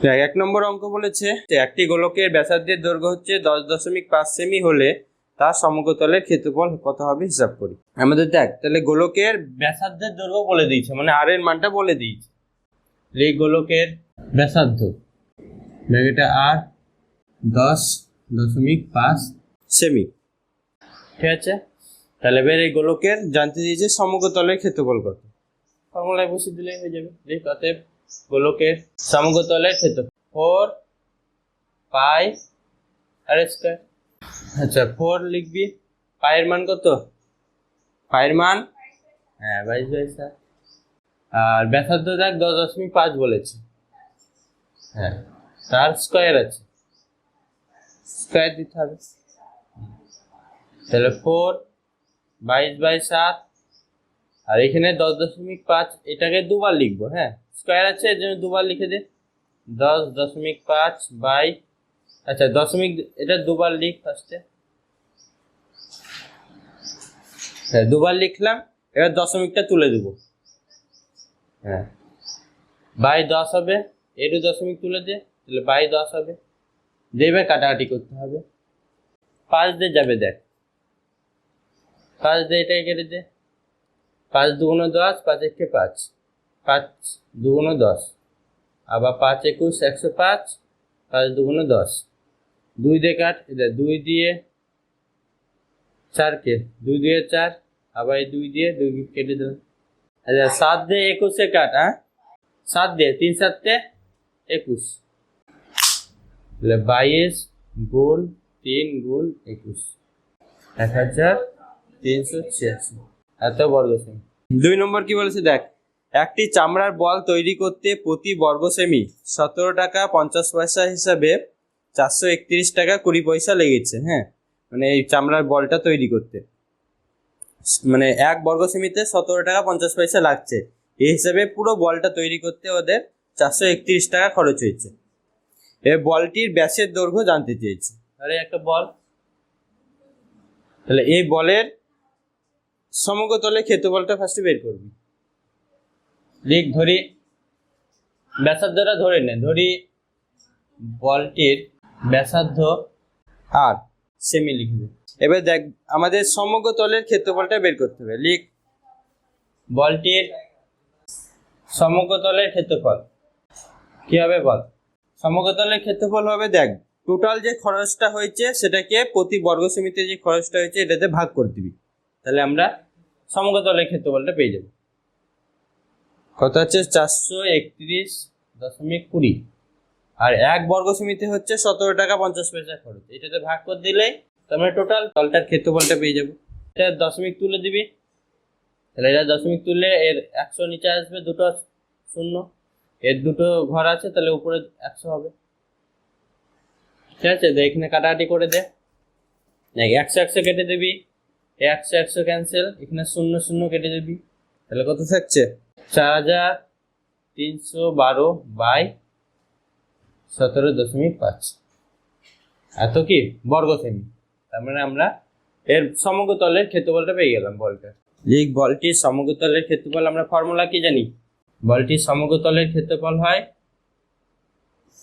এক নম্বর অঙ্ক বলেছে যে একটি গোলকের ব্যাসার্ধের দৈর্ঘ্য হচ্ছে 10.5 সেমি হলে তার সমগ্রতলের ক্ষেত্রফল কত হবে হিসাব করি। আমাদের দেখ তাহলে গোলকের ব্যাসার্ধের দৈর্ঘ্য বলে দিয়েছে, মানে আর এর মানটা বলে দিয়েছে। এই গোলকের ব্যাসার্ধ এটা আর 10.5 সেমি, ঠিক আছে। তাহলে এবার এই গোলকের জানতে দিয়েছে সমগ্রতলের ক্ষেত্রফল কত, ফর্মুলায় বসিয়ে দিলেই হয়ে যাবে। দেখ অতএব গোলকের সমগ্রতলের ক্ষেত্রফল 4 পাই আর স্কয়ার। আচ্ছা 4 লিখবি, পায়ের মান কত, পায়ের মান 22/7, আর ব্যাসার্ধ দেখ 10.5 বলেছে, তার স্কয়ার আছে, স্কয়ার দিতে হবে। তাহলে 4 22/7 আর এখানে 10.5, এটাকে দুবার লিখবো, স্কয়ার আছে এর জন্য দুবার লিখে দে। 10.5 বাই, আচ্ছা দশমিক এটা দুবার লিখ ফার্স্টে, দুবার লিখলাম। এবার দশমিকটা তুলে দেবো, বাই 10 হবে, এরও দশমিক তুলে দে, তাহলে বাই 10 হবে। দেবে কাটাকাটি করতে হবে, 5 দিয়ে যাবে, দেখ 5 দিয়ে এটাই কেটে দে, 5 2 10, 5 1 5, 5 2 10, আবার 5 21 105, 5 2 10, 2 দিয়ে কাট, এটা 2 দিয়ে 4 কে 2 দিয়ে 4, আবার এই 2 দিয়ে 2 কেটে দেবে। আচ্ছা 7 দিয়ে 21 কাট, 7 দিয়ে 3 7 21, তাহলে 22 গুণ 3 গুণ 21, 1386 এত বর্গ সেমি। 2 নম্বর কি বলেছে দেখ, একটি চামড়ার বল তৈরি করতে প্রতি বর্গ সেমি 17 টাকা 50 পয়সা হিসাবে 431 টাকা 20 পয়সা লেগেছে। মানে এই চামড়ার বলটা তৈরি করতে মানে 1 বর্গ সেমিতে 17 টাকা 50 পয়সা লাগছে, এই হিসাবে পুরো বলটা তৈরি করতে ওদের 431 টাকা খরচ হয়েছে। এই বলটির ব্যাসের দৈর্ঘ্য জানতে চেয়েছে। আরে একটা বল, তাহলে এই বলের সমগ্রতলের ক্ষেত্রফলটা ফার্স্টে বের করবি। লিখ, ধরি ব্যাসার্ধটা ধরে নে, ধরি বলটির ব্যাসার্ধ আর সেমি লিখবে। এবার দেখ আমাদের সমগ্রতলের ক্ষেত্রফলটা বের করতে হবে। লিখ, বলটির সমগ্রতলের ক্ষেত্রফল কি হবে বল, সমগ্রতলের ক্ষেত্রফল হবে, দেখ টোটাল যে খরচটা হয়েছে সেটাকে প্রতি বর্গ সেমিতে যে খরচটা হয়েছে এটাতে ভাগ করে দিবি, তাহলে আমরা সমগ্রতলের ক্ষেত্রফলটা পেয়ে যাব। কত হচ্ছে 431.20, আর 1 বর্গ সেমিতে হচ্ছে 17 টাকা 50 পয়সা খরচ, এটাতে ভাগ করে দিলেই তোমরা টোটাল তলটার ক্ষেত্রফলটা পেয়ে যাবো। এটা দশমিক তুলে দিবি, তাহলে এটা দশমিক তুললে এর 100 নিচে আসবে, দুটো শূন্য, এর দুটো ঘর আছে, তাহলে উপরে 100 হবে, ঠিক আছে। এখানে কাটাকাটি করে দে, 100 100 কেটে দিবি, 100 100 ক্যান্সেল, এখানে 0 0 কেটে দিবি, তাহলে কত থাকছে 4312 বাই 17.5, এত কি বর্গ সেমি। তার মানে আমরা এর সমগ্রতলের ক্ষেত্রফলটা পেয়ে গেলাম বলটা। এই বলটির সমগ্রতলের ক্ষেত্রফল আমরা ফর্মুলা কি জানি, বলটির সমগ্রতলের ক্ষেত্রফল হয়,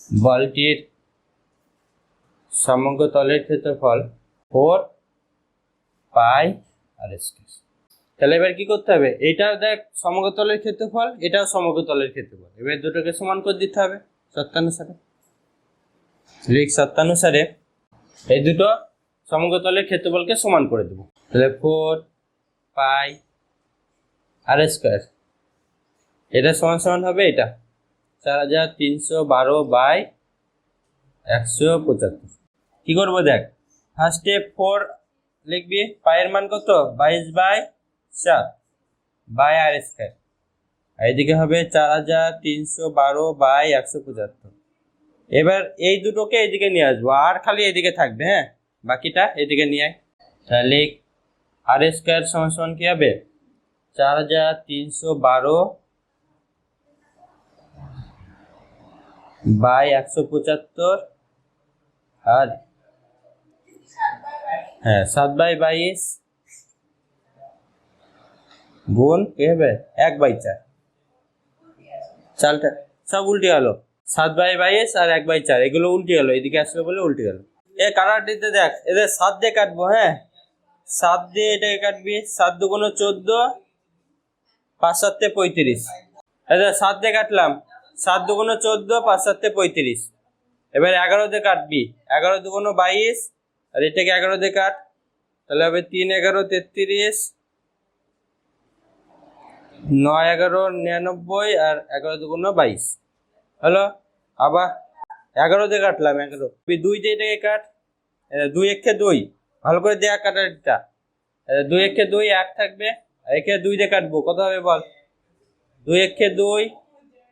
বলটির সমগ্রতলের ক্ষেত্রফল 4 পাই আর স্কয়ার। তাহলে এবার কি করতে হবে, এইটাও দেখ সমগ্রতলের ক্ষেত্রফল, এটাও সমগ্রতলের ক্ষেত্রফল, এবার দুটোকে সমান করে দিতে হবে সত্যানুসারে। লিখ, সত্যানুসারে এই দুটো সমগ্রতলের ক্ষেত্রফলকে সমান করে দেবো। তাহলে 4 পাই আর স্কয়ার, এটা সমান সমান হবে এটা 4312 বাই 175। কি করবো দেখ, ফার্স্টে 4 লিখবি, পায়ের মান কত 22/7 বাই আর স্কয়ার, এইদিকে হবে 4312 বাই 175। এবার এই দুটোকে এইদিকে নিয়ে আসবো, আর খালি এইদিকে থাকবে, বাকিটা এইদিকে নিয়ে আয়। তাহলে আর স্কয়ার সমান সমান কি হবে 4312 বাই 175, আর 7/22 গুণ কি হবে 1/4, চালটা সব উল্টে গেল, 7/22 আর 1/4, এগুলো উল্টে গেল, এদিকে আসলো বলে উল্টে গেল। এ কাটাটিতে দেখ, এদের 7 দিয়ে কাটবো। হ্যাঁ, 7 দিয়ে এটাকে কাটবি। 7 দুগুণ 14, 5 7 35। এদের 7 দিয়ে কাটলাম, 7 দুগুণ 14, 5 7 35। এবার 11 দিয়ে কাটবি, 11 দুগুণ 22, আর এটাকে 11 দিয়ে কাট, তাহলে হবে 3 11 33, 9 11 99, আর 11 দুগুণ 22 হলো। আবার 11 দিয়ে কাটলাম, 11 2 দিয়ে এটাকে কাট, 2 1 2, ভালো করে দেয়া কাটাটা, 2 1 2 1 থাকবে, আর একে 2 দিয়ে কাটবো, কত হবে বল? 2 1 2,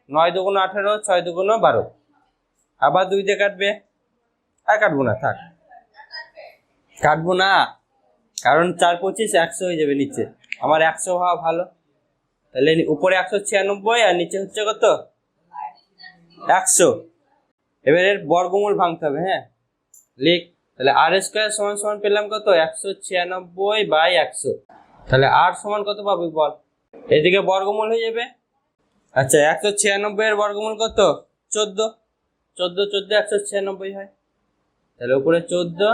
9 দুগুণ 18, 6 দুগুণ 12। আবার 2 দিয়ে কাটবে, আর কাটবো না, থাক কাটবো না, কারণ 4 25 100 হয়ে যাবে নিচে, আমার 100 হওয়া ভালো। তাহলে উপরে 196 আর নিচে হচ্ছে কত? 100। এবার এর বর্গমূল ভাঙতে হবে। হ্যাঁ, লিখ, তাহলে আর স্কোয়ার সমান সমান পেলাম কত? 196/100। তাহলে আর সমান কত পাবি বল? এদিকে বর্গমূল হয়ে যাবে। আচ্ছা, 196 এর বর্গমূল কত? 14। 14 14 196 হয়, তাহলে উপরে 14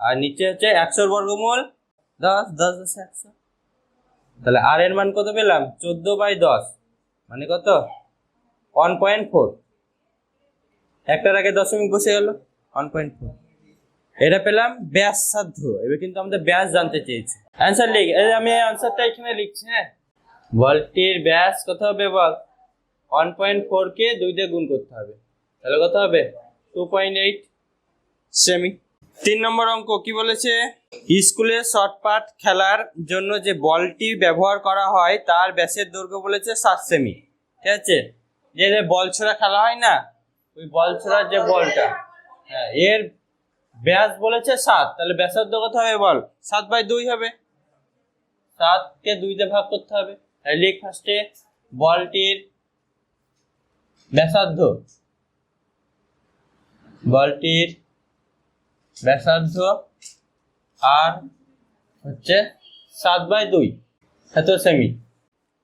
আর নিচে হচ্ছে 100 বর্গমূল 10, 10 10 100। তাহলে আর এর মান কত পেলাম? 14/10, মানে কত? 1.4। একটার আগে দশমিক বসে গেল, 1.4। এটা পেলাম ব্যাসার্ধ। এবার কিন্তু আমাদের ব্যাস জানতে চেয়েছে। অ্যান্সার লিখ, এই আমি অ্যান্সারটা এখানে লিখছি। হ্যাঁ, বলটির ব্যাস কত হবে বল? 1.4 কে 2 দিয়ে গুণ করতে হবে, তাহলে কত হবে? 2.8 সেমি। 3 নম্বর অঙ্ক কি বলেছে? স্কুলে শর্টপাট খেলার জন্য যে বলটি ব্যবহার করা হয় তার ব্যাসের দৈর্ঘ্য বলেছে 7 সেমি। ঠিক আছে, যে বল ছোড়া খেলা হয় না, ওই বল ছোড়ার যে বলটা, হ্যাঁ, এর ব্যাস বলেছে 7, তাহলে ব্যাসার্ধ কত হবে বল? 7/2 হবে। 7 কে 2 দিয়ে ভাগ করতে হবে। লিখ ফার্স্টে বলটির ব্যাসার্ধ, বলটির ব্যাসার্ধ আর হচ্ছে 7/2 এত সেমি।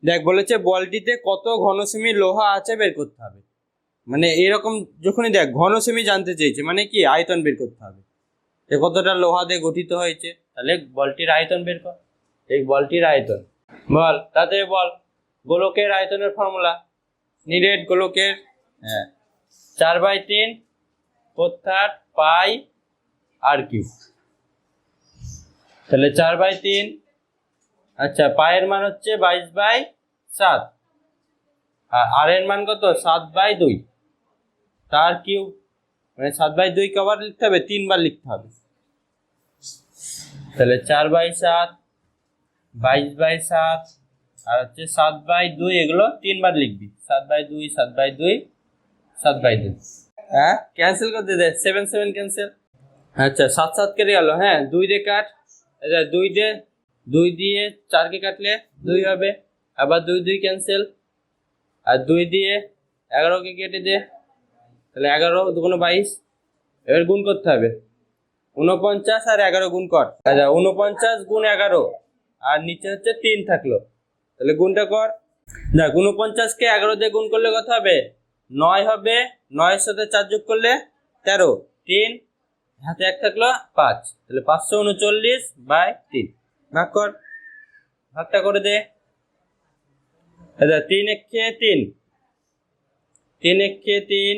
দেখ বলেছে বলটিতে কত ঘন সেমি লোহা আছে বের করতে হবে। মানে এরকম যখনই দেখ ঘন সেমি জানতে চেয়েছে, মানে কি আয়তন বের করতে হবে, যে কতটা লোহা দিয়ে গঠিত হয়েছে, তাহলে বলটির আয়তন বের কর। এই বলটির আয়তন বল, তাতে বল গোলকের আয়তনের ফর্মুলা, নিরেট গোলকের, হ্যাঁ, 4/3 অর্থাৎ পাই আর কিউব। তাহলে 4/3, আচ্ছা পায়ের মান হচ্ছে 22/7, আর এর মান কত? 7/2, তার কিউব, মানে 7/2 কবার লিখতে হবে? 3 বার লিখতে হবে। তাহলে 4/7, 22/7 আর হচ্ছে 7/2, এগুলো 3 বার লিখবি। 7/2 7/2 7/2, হ্যাঁ, ক্যান্সেল করতে দে, 7 7 ক্যান্সেল। আচ্ছা 7 7 কেটে গেল। হ্যাঁ, 2 দিয়ে কাট, আচ্ছা 2 দিয়ে 4 কে কাটলে 2 হবে, আবার 2 2 ক্যান্সেল, আর 2 দিয়ে 11 কে কেটে দে, তাহলে 11 দুগুণ 22। এবার গুণ করতে হবে, 49 আর 11 গুণ কর। আচ্ছা 49 গুণ 11, আর নিচে হচ্ছে 3 থাকলো, তাহলে গুণটা কর। দেখ 49 কে 11 দিয়ে গুণ করলে কত হবে? 9 হবে, 9 এর সাথে 4 যোগ করলে 13, 3 হাতে 1 থাকলো 5, তাহলে 539/3 ভাগ কর, ভাগটা করে দে। আচ্ছা 3 1 3, 3 1 3,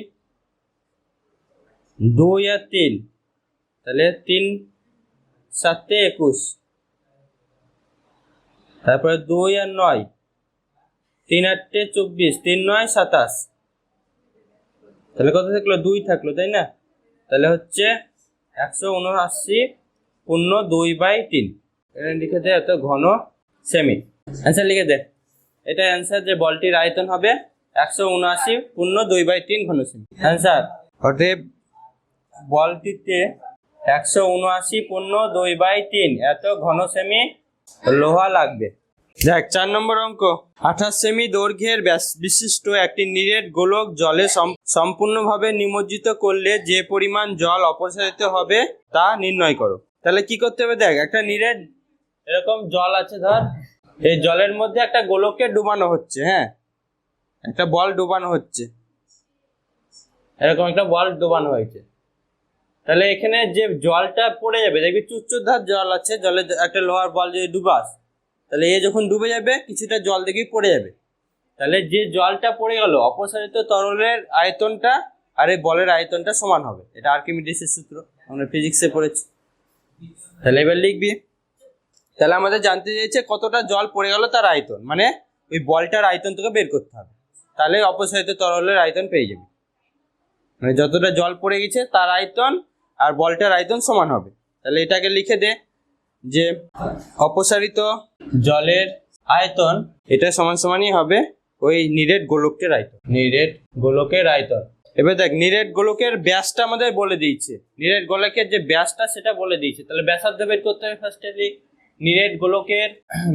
2 আর 3, তাহলে 3 7 21, তারপরে 2 আর 9, 3 8 24, 3 9 27, তাহলে কত থাকলো? 2 থাকলো, তাই না? তাহলে হচ্ছে 179/2/3। এটা লিখে দে, এত ঘন সেমি। অ্যান্সার লিখে দে, এটা অ্যান্সার, যে বলটির আয়তন হবে 179/2/3 ঘন সেমি। অ্যান্সার, অতএব বলটিতে 179/2/3 এত ঘন সেমি লোহা লাগবে। দেখ 4 নম্বর অঙ্ক, 28 সেমি দৈর্ঘ্যের ব্যাস বিশিষ্ট একটি নিরেট গোলক জলে সম্পূর্ণভাবে নিমজ্জিত করলে যে পরিমাণ জল অপসারিত হবে তা নির্ণয় করো। তাহলে কি করতে হবে? দেখ একটা নিরেট এরকম জল আছে, ধর এই জলের মধ্যে একটা গোলককে ডুবানো হচ্ছে। হ্যাঁ, একটা বল ডুবানো হচ্ছে, এরকম একটা বল ডোবানো হয়েছে। তাহলে এখানে যে জলটা পড়ে যাবে, দেখবি চুচ্চুধার জল আছে, জলে একটা লোহার বল যদি ডুবাস, তাহলে এ যখন ডুবে যাবে কিছুটা জল দেখবি পড়ে যাবে। তাহলে যে জলটা পড়ে গেল, অপসারিত তরলের আয়তনটা আর এই বলের আয়তনটা সমান হবে। এটা আর্কিমিডিসের সূত্র, আমরা ফিজিক্সে পড়েছি। তাহলে এবার লিখবি, তাহলে আমাদের জানতে চাইছে কতটা জল পড়ে গেল তার আয়তন, মানে ওই বলটার আয়তন তোকে বের করতে হবে। তাহলে অপসারিত তরলের আয়তন পেয়ে যাবি, মানে যতটা জল পড়ে গেছে তার আয়তন আর বলটার আয়তন সমান হবে। তাহলে এটাকে লিখে দে যে অপসারিত জলের আয়তন এটা সমান সমানই হবে ওই নিরেট গোলকের আয়তন, নিরেট গোলকের আয়তন। এবার দেখ, নিরেট গোলকের ব্যাসটা আমাদের বলে দিয়েছে, নিরেট গোলকের যে ব্যাসটা সেটা বলে দিয়েছে। তাহলে ব্যাসার্ধ বের করতে হবে ফার্স্টে। লিখ নিরেট গোলকের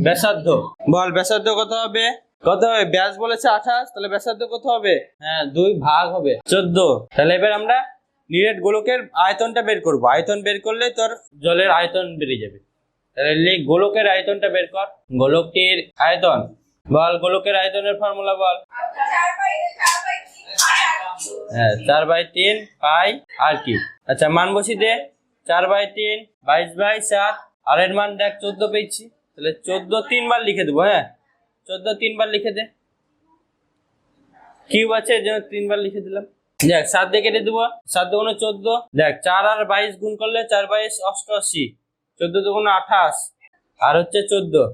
ব্যাসার্ধ। বল ব্যাসার্ধ কত হবে? কত হবে? ব্যাস বলেছে 28, তাহলে ব্যাসার্ধ কত হবে? হ্যাঁ, 2 ভাগ হবে 14। তাহলে এবার আমরা নিরেট গোলকের আয়তনটা বের করব। আয়তন বের করলে তোর জলের আয়তন বেরিয়ে যাবে। তাহলে লিখ গোলকের আয়তনটা বের কর। গোলকের আয়তন, বল গোলকের আয়তনের ফর্মুলা বল। হ্যাঁ, 4/3 পাই আর কি। আচ্ছা, মান বসিয়ে দে। 4/3 22/7, আর এর মান দেখ 14 পেয়েছি। তাহলে 14 3 বার লিখে দেবো। হ্যাঁ, 14 3 বার লিখে দে। কিউব আছে এর জন্য 3 বার লিখে দিলাম। দেখ 7 দিয়ে কেটে দেবো, 7 দুগুণে 14। দেখ 4 আর 22 গুণ করলে 4/22 88, 14 দুগুণে 28 আর হচ্ছে 14।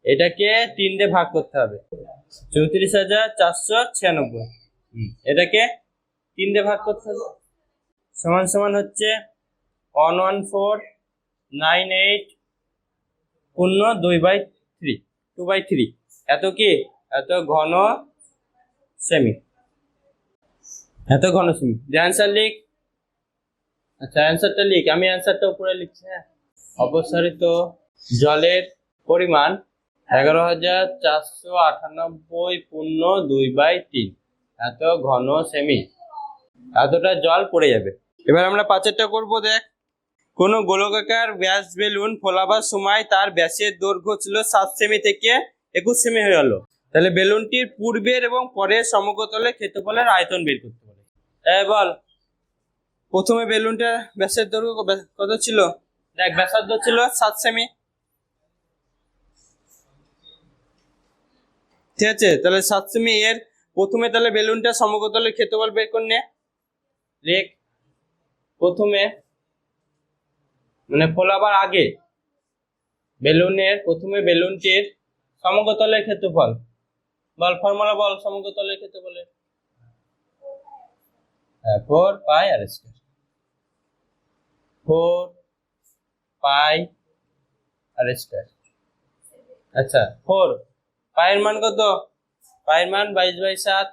এটাকে 3 দিয়ে ভাগ করতে হবে, 34,496। এটাকে 3 দিয়ে ভাগ করতে হবে, সমান সমান হচ্ছে 11498 পূর্ণ 2/3, 2/3। এত কি? এত ঘন সেমি, এত ঘন সেমি। যে অ্যান্সার লিখ। আচ্ছা, অ্যান্সারটা লিখ, আমি অ্যান্সারটা উপরে লিখছি। হ্যাঁ, অপসারিত জলের পরিমাণ 11,498 পূর্ণ 2/3, এত ঘন সেমি, এতটা জল পড়ে যাবে। এবার আমরা 5এরটা করবো। দেখ, কোনো গোলকাকার ব্যাস বেলুন ফোলাবার সময় তার ব্যাসের দৈর্ঘ্য ছিল 7 সেমি থেকে 21 সেমি হয়ে গেল। তাহলে বেলুনটির পূর্বের এবং পরের সমগ্রতলে ক্ষেত্রফলের আয়তন বের করতে বলে। বল, প্রথমে বেলুনটার ব্যাসের দৈর্ঘ্য কত ছিল? দেখ, ব্যাসার্ধ ছিল 7 সেমি, ঠিক আছে। তাহলে 7 সেমি এর প্রথমে তাহলে বেলুনটা সমগ্রতলের ক্ষেত্রফল বের করে নে। দেখ, প্রথমে মানে ফোলাবার আগে প্রথমে বেলুনটির সমগ্রতলের ক্ষেত্রফল বল। ফর্মুলা বল সমগ্রতলের ক্ষেত্রফলের। 4 পাই আর স্কয়ার, 4 পাই আর স্কয়ার। আচ্ছা, 4 পায়ের মান কত? পায়ের মান 22/7,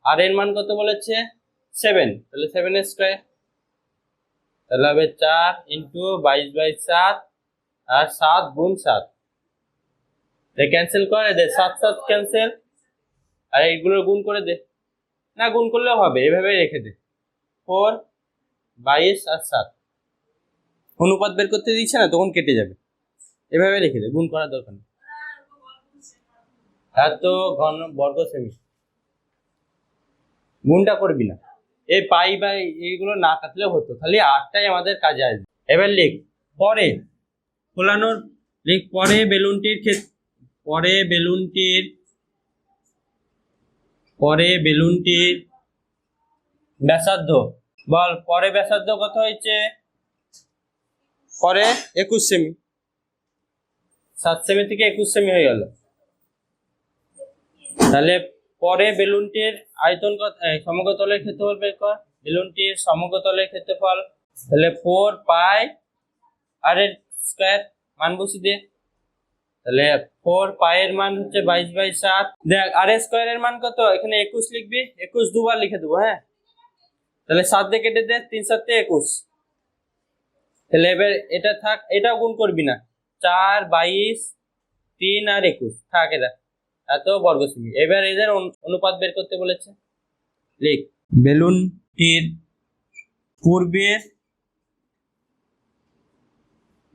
আর এর মান কত বলেছে? 7, তাহলে 7 এর স্কয়ার। তাহলে হবে 4 × 22/7 আর 7 গুণ 7। ক্যান্সেল করে দে, 7 7 ক্যান্সেল, আর এইগুলো গুণ করে দে। না, গুণ করলেও হবে, এভাবে রেখে দে। 4 22 আর 7 অনুপাত বের করতে দিচ্ছে না, তখন কেটে যাবে, এভাবে রেখে দে, গুণ করার দরকার নেই। এত ঘন বর্গ সেমি, গুণটা করবি না। এই পাই বা এইগুলো না কাটলেও হতো, খালি 8টাই আমাদের কাজে আসবে। এবার লিখ পরে ফোলানোর, লিখ পরে বেলুনটির ব্যাসার্ধ বল। পরে ব্যাসার্ধ কত হয়েছে? পরে 21 সেমি, 7 সেমি থেকে 21 সেমি হয়ে গেল। তাহলে পরে বেলুনটির আয়তন কত? সমগ্রতলের ক্ষেত্রফল বের কর। বেলুনটির সমগ্রতলের ক্ষেত্রফল, তাহলে 4 পাই আর এর স্কয়ার, মান বসিয়ে দে। তাহলে 4 পাই এর মান হচ্ছে 22/7। দেখ, আর এর স্কয়ারের মান কত? এখানে 21 লিখবি, 21 দুবার লিখে দেবো। হ্যাঁ, তাহলে 7 দিয়ে কেটে দে, 3 7 21। তাহলে এবার এটা থাক, এটাও গুণ করবি না। 4 22 3 আর 21 থাক, এটা এত বর্গ সেমি। এবার এদের অনুপাত বের করতে বলেছে। লিখ বেলুনটির পূর্বের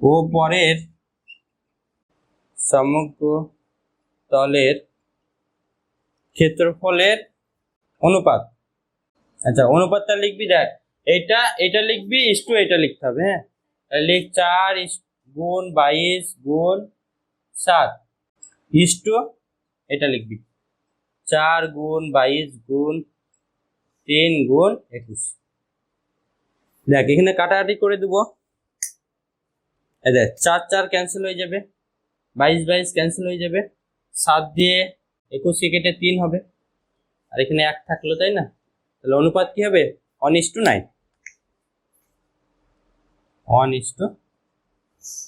ও পরের সমগ্রতলের ক্ষেত্রফলের অনুপাত। আচ্ছা অনুপাতটা লিখবি, দেখ এটা লিখবি, ইস্টু এটা লিখতে হবে। হ্যাঁ, তাহলে লিখ 4 গুণ 22 গুণ 7 ইস্টু এটা লিখবি 4 গুণ 22 গুণ 3 গুণ 21। দেখ এখানে কাটাকাটি করে দেবো, এই দেখ 4 4 ক্যান্সেল হয়ে যাবে, 22 22 ক্যান্সেল হয়ে যাবে, 7 দিয়ে 21 কেটে 3 হবে, আর এখানে 1 থাকলো, তাই না? তাহলে অনুপাত কি হবে? 1:9। 1:,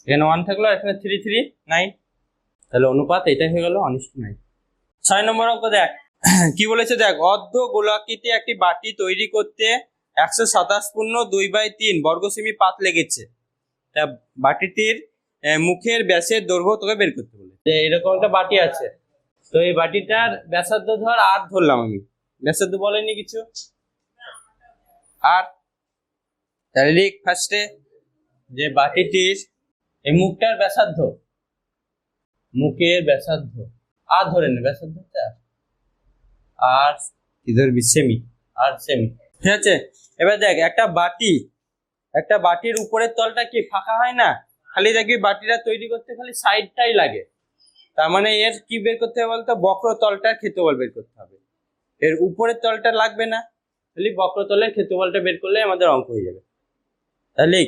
এখানে 1 থাকলো, এখানে 3 3 9, তাহলে অনুপাত এটাই হয়ে গেল 1:9। 6 নম্বর অঙ্ক দেখ কি বলেছে, দেখ অর্ধ গোলাকৃতি একটি বাটি তৈরি করতে 127 পূর্ণ 2/3 বর্গ সেমি পাত লেগেছে। তা বাটিটির মুখের ব্যাসের দৈর্ঘ্য তোকে বের করতে বলে। এরকম একটা বাটি আছে, তো এই বাটিটার ব্যাসার্ধ ধর 8 ধরলাম আমি, ব্যাসার্ধ বলেনি কিছু, 8। তাহলে লিখ ফার্স্টে যে বাটিটির এই মুখটার ব্যাসার্ধ, মুখের ব্যাসার্ধ 8 ধরে নে, ব্যাসার্ধটা 8 ইধর সেমি, 8 সেমি, ঠিক আছে। এবার দেখ একটা বাটির উপরের তলটা কি ফাঁকা হয় না, খালি দেখবি বাটিটা তৈরি করতে খালি সাইডটাই লাগে, তার মানে এর কি বের করতে হবে বলতো, বক্রতলটার ক্ষেত্রফল বের করতে হবে, এর উপরের তলটা লাগবে না, খালি বক্রতলের ক্ষেত্রফলটা বের করলে আমাদের অঙ্ক হয়ে যাবে। তাহলে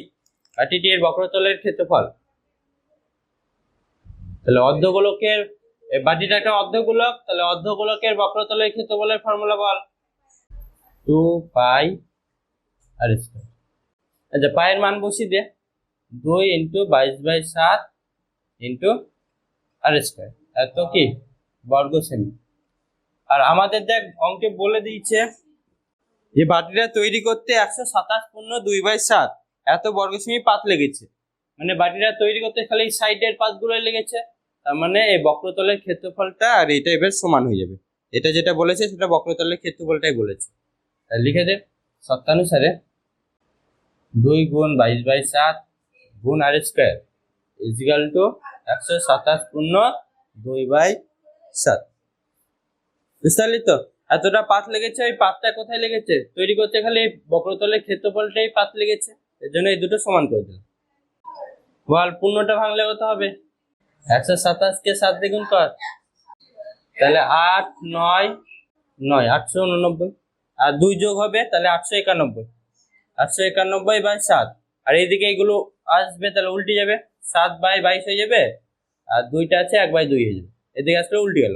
বাটিটি এর বক্রতলের ক্ষেত্রফল, তাহলে অর্ধগোলকের বাটিটা একটা অর্ধগোলক, তাহলে অর্ধগোলকের বক্রতলের ক্ষেত্রফলের ফর্মুলা বল, 2 পাই আর স্কয়ার। আচ্ছা পায়ের মান বসিয়ে দে, 2 × 22/7 × আর স্কয়ার, এত কি বর্গ সেমি। আর আমাদের দেখ অঙ্কে বলে দিয়েছে যে বাটিটা তৈরি করতে 127 পূর্ণ 2/7 এত বর্গ সেমি পাত লেগেছে, মানে বাটিটা তৈরি করতে খালি সাইডের পাতগুলো লেগেছে, তার মানে এই বক্রতলের ক্ষেত্রফলটা আর এটা এবার সমান হয়ে যাবে, এটা যেটা বলেছে সেটা বক্রতলের ক্ষেত্রফলটাই বলেছে। লিখে দে শর্তানুসারে 2 গুণ 22/7 গুণ আর স্কয়ার ইজিক্যাল টু 127 পূর্ণ 2/7। বুঝতে পারলি তো? এতটা পাত লেগেছে, ওই পাতটা কোথায় লেগেছে, তৈরি করতে খালি বক্রতলের ক্ষেত্রফলটাই পাত লেগেছে, এর জন্য এই দুটো সমান করে দিলাম। বল পূর্ণটা ভাঙলে কত হবে, 127 কে 7 দিয়ে গুণ কর, তাহলে 8 9 9 889, আর 2 যোগ হবে তাহলে 891, 891/7, আর এইদিকে এগুলো আসবে তাহলে উল্টে যাবে, 7/22 হয়ে যাবে, আর 2টা আছে 1/2 হয়ে যাবে, এদিকে আসলে উল্টে গেল,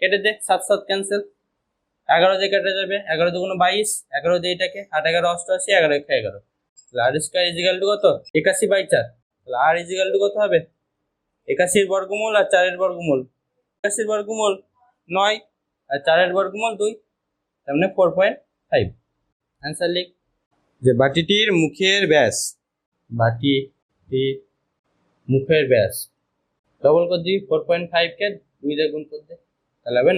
কেটে দে, 7 7 ক্যান্সেল, 11 দিয়ে কেটে যাবে, 11 2 22, 11 দিয়ে এটাকে, 8 11 88, 11 1 11, তাহলে আর স্কয়ার ইজিক্যাল টু কত, 81/4, তাহলে আর ইজিক্যাল টু কত হবে, 81 এর বর্গমূল আর 4 এর বর্গমূল, 81 এর বর্গমূল 9 আর 4 এর বর্গমূল 2, তার মানে 4.5। অ্যান্সার লিখ যে বাটিটির মুখের ব্যাস, বাটিটির মুখের ব্যাস ডবল করে দিবি, 4.5 কে 2 দিয়ে গুণ করে দে, তাহলে হবে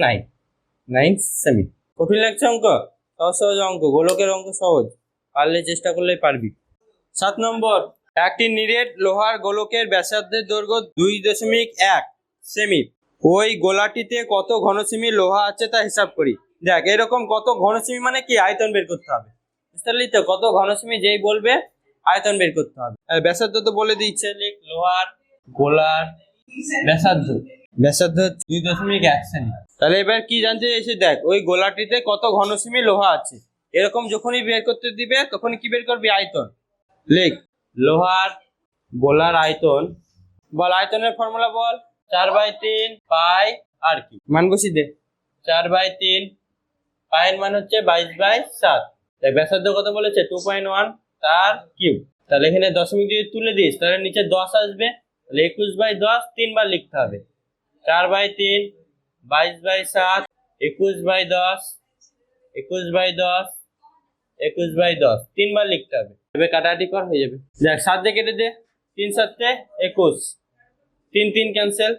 9 সেমি। কঠিন লাগছে অঙ্ক? সহজ সহজ অঙ্ক, গোলকের অঙ্ক সহজ, পারলে চেষ্টা করলেই পারবি। 7 নম্বর, একটি নিরেট লোহার গোলকের ব্যাসার্ধের দৈর্ঘ্য 2.1 সেমি, ওই গোলাটিতে কত ঘন সেমি লোহা আছে তা হিসাব করি। দেখ এরকম কত ঘন সেমি মানে কি, আয়তন বের করতে হবে, বুঝতে পারলি তো? কত ঘন সেমি যেই বলবে আয়তন বের করতে হবে। ব্যাসার্ধ তো বলে দিচ্ছে, লিখ লোহার গোলার ব্যাসার্ধ 2.1 সেমি। তাহলে এবার কি জানতে এসে দেখ ওই গোলাটিতে কত ঘন সেমি লোহা আছে, এরকম যখনই বের করতে দিবে তখনই কি বের করবি, আয়তন। লিখ লোহার গোলার আয়তন, বল আয়তনের ফর্মুলা বল, 4/3 পাই আর কি মান বসি দে, 4/3 পায়ের মান হচ্ছে 22/7, তাই ব্যাসার্ধ কত বলেছে 2.1 তার কিউব, তাহলে এখানে দশমিক যদি তুলে দিস তাহলে নিচে 10 আসবে, তাহলে 21/10 3বার লিখতে হবে, 4/3 22/7 21/10 21/10 21/10 3বার লিখতে হবে, এবার কাটাকাটি কর, হয়ে যাবে। দেখ 7 দিয়ে কেটে দে, 3 7 21, 3 3 ক্যান্সেল,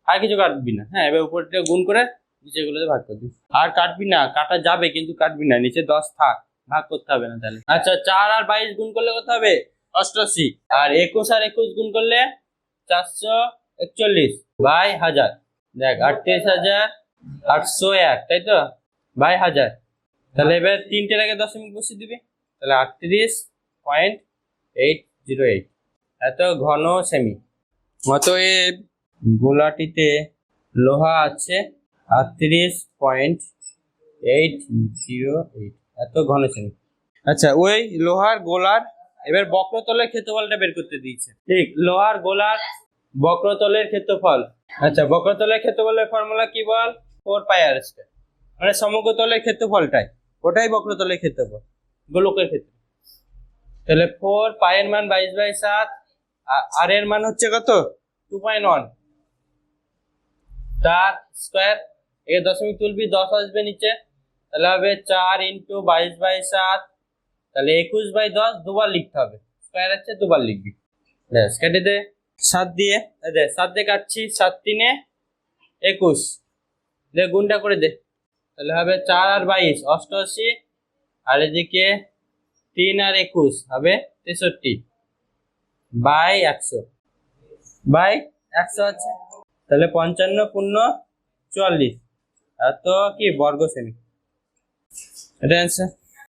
আর কিছু কাটবি না। হ্যাঁ এবার উপরটা গুণ করে নিচেগুলোতে ভাগ করবি, আর কাটবি না, কাটা যাবে কিন্তু কাটবি না, নিচে 10 থাক, ভাগ করতে হবে না তাহলে। আচ্ছা 4 আর 22 গুণ করলে কত হবে, 88, আর 21 আর 21 গুণ করলে 441/1000, দেখ 38,801, তাই তো, বাই 1000, তাহলে এবার তিনটের আগে দশমিক বসিয়ে দিবি, তাহলে 38.808 এত ঘন সেমি। অতএব গোলাটিতে লোহা আছে 38.808 এত ঘন সেমি। আচ্ছা, ওই লোহার গোলার এবার বক্রতলের ক্ষেত্রফলটা বের করতে দিয়েছে। ঠিক, লোহার গোলার বক্রতলের ক্ষেত্রফল। আচ্ছা, বক্রতলের ক্ষেত্রফলের ফর্মুলা কি বল? 4πr², মানে সমগ্রতলের ক্ষেত্রফলটাই, ওটাই বক্রতলের ক্ষেত্রফল গোলকের ক্ষেত্রে। তাহলে 4 পাই এর মান 22/7, আর এর মান হচ্ছে কত? 2.1, তার স্কয়ার। এর দশমিক তুলবি, 10 আসবে নিচে, তাহলে হবে 4 × 22/7, তাহলে 21/10 দুবার লিখতে হবে, স্কয়ার আছে দুবার লিখবি। ব্যাস, কেটে দে 7 দিয়ে, 7 দিয়ে কাটছি, 7 × 3 = 21, দে গুণটা করে দে, তাহলে হবে 4 আর 22 88, আর এদিকে 3 আর 21 হবে 63/100 আছে, তাহলে 55 × 44 এত কি বর্গ সেমি, এটা অ্যান্সার।